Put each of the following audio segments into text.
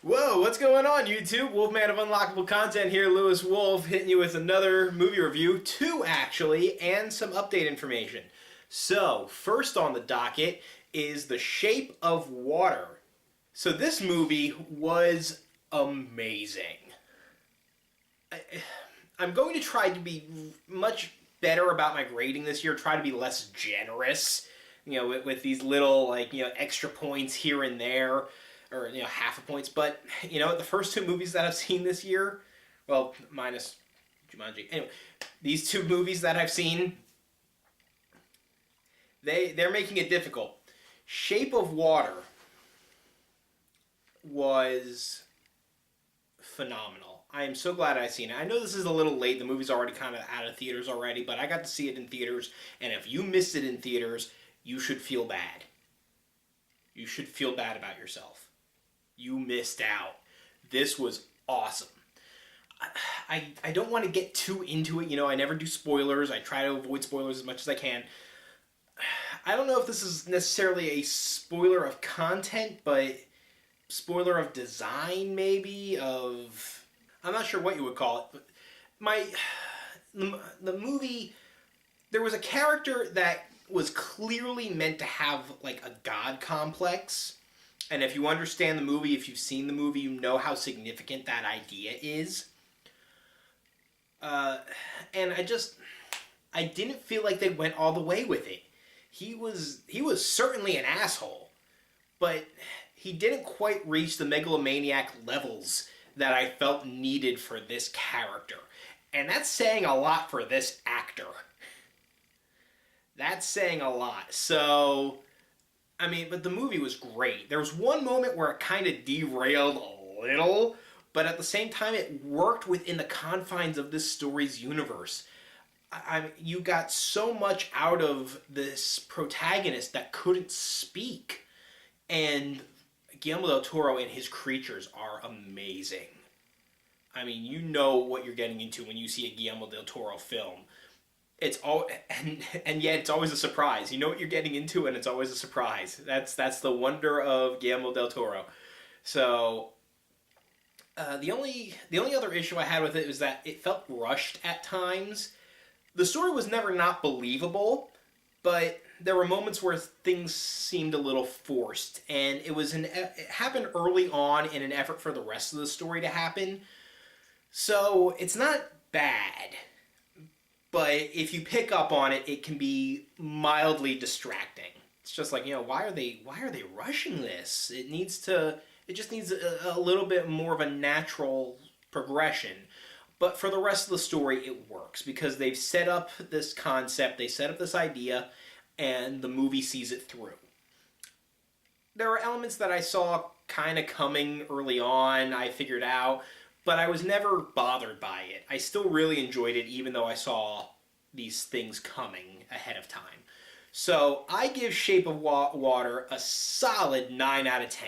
Whoa, what's going on, YouTube? Wolfman of Unlockable Content here, Lewis Wolf, hitting you with another movie review, two actually, and some update information. So, first on the docket is The Shape of Water. So this movie was amazing. I'm going to try to be much better about my grading this year, try to be less generous, with these little, extra points here and there, or, half a points. But, the first two movies that I've seen this year, well, minus Jumanji. Anyway, these two movies that I've seen, they're making it difficult. Shape of Water was phenomenal. I am so glad I've seen it. I know this is a little late. The movie's already kind of out of theaters already, but I got to see it in theaters, and if you missed it in theaters, you should feel bad. You should feel bad about yourself. You missed out. This was awesome. I don't want to get too into it. I never do spoilers. I try to avoid spoilers as much as I can. I don't know if this is necessarily a spoiler of content, but spoiler of design, maybe, of... I'm not sure what you would call it. But the movie, there was a character that was clearly meant to have, a god complex. And if you understand the movie, if you've seen the movie, you know how significant that idea is. And I didn't feel like they went all the way with it. He was certainly an asshole, but he didn't quite reach the megalomaniac levels that I felt needed for this character. And that's saying a lot for this actor. That's saying a lot. So, but the movie was great. There was one moment where it kind of derailed a little, but at the same time it worked within the confines of this story's universe. You got so much out of this protagonist that couldn't speak. And Guillermo del Toro and his creatures are amazing. You know what you're getting into when you see a Guillermo del Toro film. It's all, and yet it's always a surprise. You know what you're getting into, and it's always a surprise. That's the wonder of Guillermo del Toro. So, the only other issue I had with it was that it felt rushed at times. The story was never not believable, but there were moments where things seemed a little forced, and it happened early on in an effort for the rest of the story to happen. So it's not bad, but if you pick up on it, it can be mildly distracting. It's just like, why are they rushing this? It just needs a little bit more of a natural progression. But for the rest of the story, it works because they've set up this concept, they set up this idea, and the movie sees it through. There are elements that I saw kind of coming early on, I figured out, but I was never bothered by it. I still really enjoyed it, even though I saw these things coming ahead of time. So I give Shape of Water a solid 9 out of 10.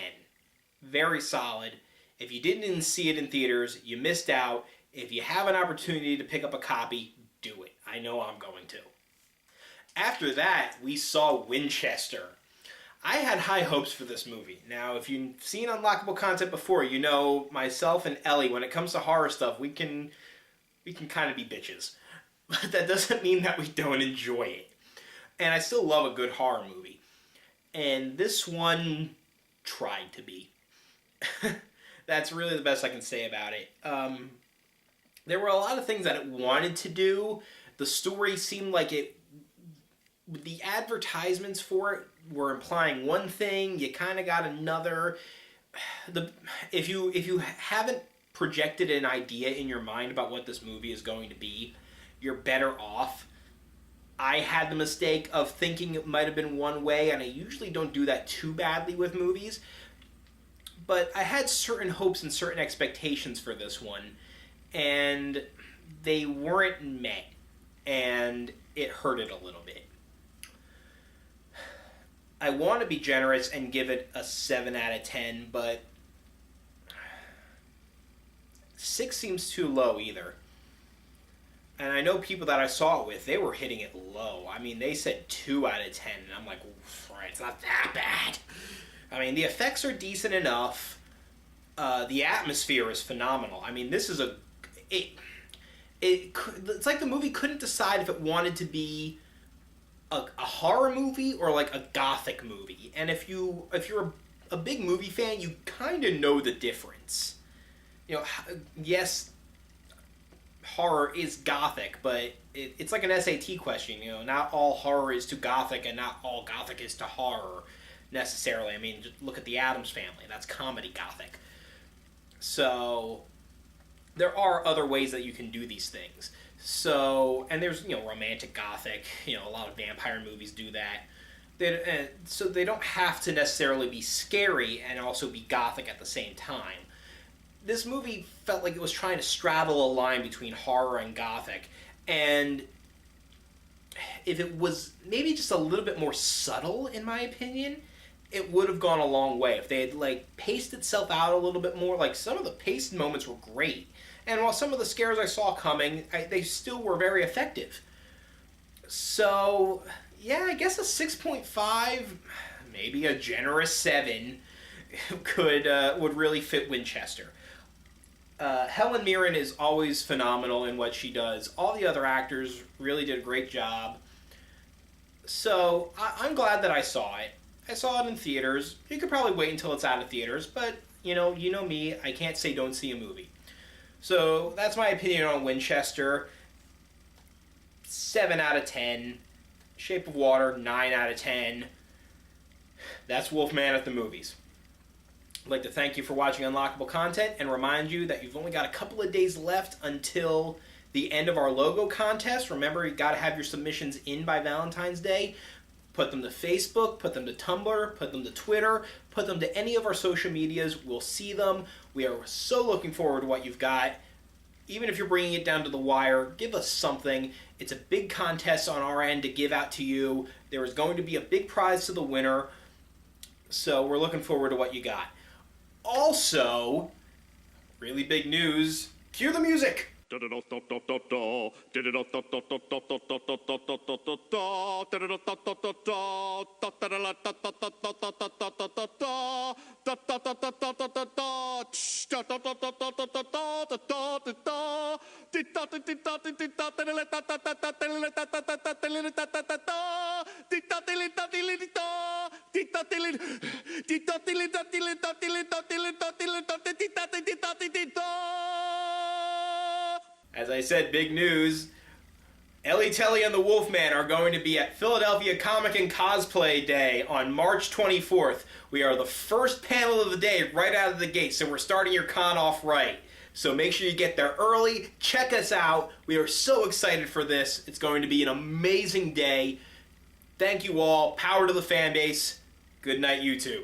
Very solid. If you didn't see it in theaters, you missed out. If you have an opportunity to pick up a copy, do it. I know I'm going to. After that, we saw Winchester. I had high hopes for this movie. Now, if you've seen Unlockable content before, you know myself and Ellie, when it comes to horror stuff, we can kind of be bitches. But that doesn't mean that we don't enjoy it. And I still love a good horror movie. And this one tried to be. That's really the best I can say about it. There were a lot of things that it wanted to do. The story seemed like the advertisements for it were implying one thing, you kind of got another. If you haven't projected an idea in your mind about what this movie is going to be, you're better off. I had the mistake of thinking it might have been one way, and I usually don't do that too badly with movies. But I had certain hopes and certain expectations for this one, and they weren't met, and it hurted a little bit. I want to be generous and give it a 7 out of 10, but 6 seems too low either. And I know people that I saw it with, they were hitting it low. They said 2 out of 10, and I'm like, right, it's not that bad. The effects are decent enough. The atmosphere is phenomenal. I mean, this is it's like the movie couldn't decide if it wanted to be a horror movie or like a gothic movie. And if you're a big movie fan, you kind of know the difference. Yes, horror is gothic, but it's like an SAT question. Not all horror is to gothic, and not all gothic is to horror necessarily. I mean, just look at the Addams Family. That's comedy gothic. So there are other ways that you can do these things. So, and there's romantic gothic. A lot of vampire movies do that. So they don't have to necessarily be scary and also be gothic at the same time. This movie felt like it was trying to straddle a line between horror and gothic, and if it was maybe just a little bit more subtle, in my opinion, it would have gone a long way. If they had paced itself out a little bit more, some of the paced moments were great, and while some of the scares I saw coming, they still were very effective. So yeah, I guess a 6.5, maybe a generous 7, would really fit Winchester. Helen Mirren is always phenomenal in what she does. All the other actors really did a great job. So I'm glad that I saw it. I saw it in theaters. You could probably wait until it's out of theaters, but you know me, I can't say don't see a movie. So that's my opinion on Winchester. 7 out of 10. Shape of Water, 9 out of 10. That's Wolfman at the movies. I'd like to thank you for watching Unlockable content and remind you that you've only got a couple of days left until the end of our logo contest. Remember, you got to have your submissions in by Valentine's Day. Put them to Facebook, put them to Tumblr, put them to Twitter, put them to any of our social medias. We'll see them. We are so looking forward to what you've got. Even if you're bringing it down to the wire, give us something. It's a big contest on our end to give out to you. There is going to be a big prize to the winner. So we're looking forward to what you got. Also, really big news. Cue the music. As I said, big news. Ellie Telly and the Wolfman are going to be at Philadelphia Comic and Cosplay Day on March 24th. We are the first panel of the day right out of the gate, so we're starting your con off right. So make sure you get there early. Check us out. We are so excited for this. It's going to be an amazing day. Thank you all. Power to the fan base. Good night, YouTube.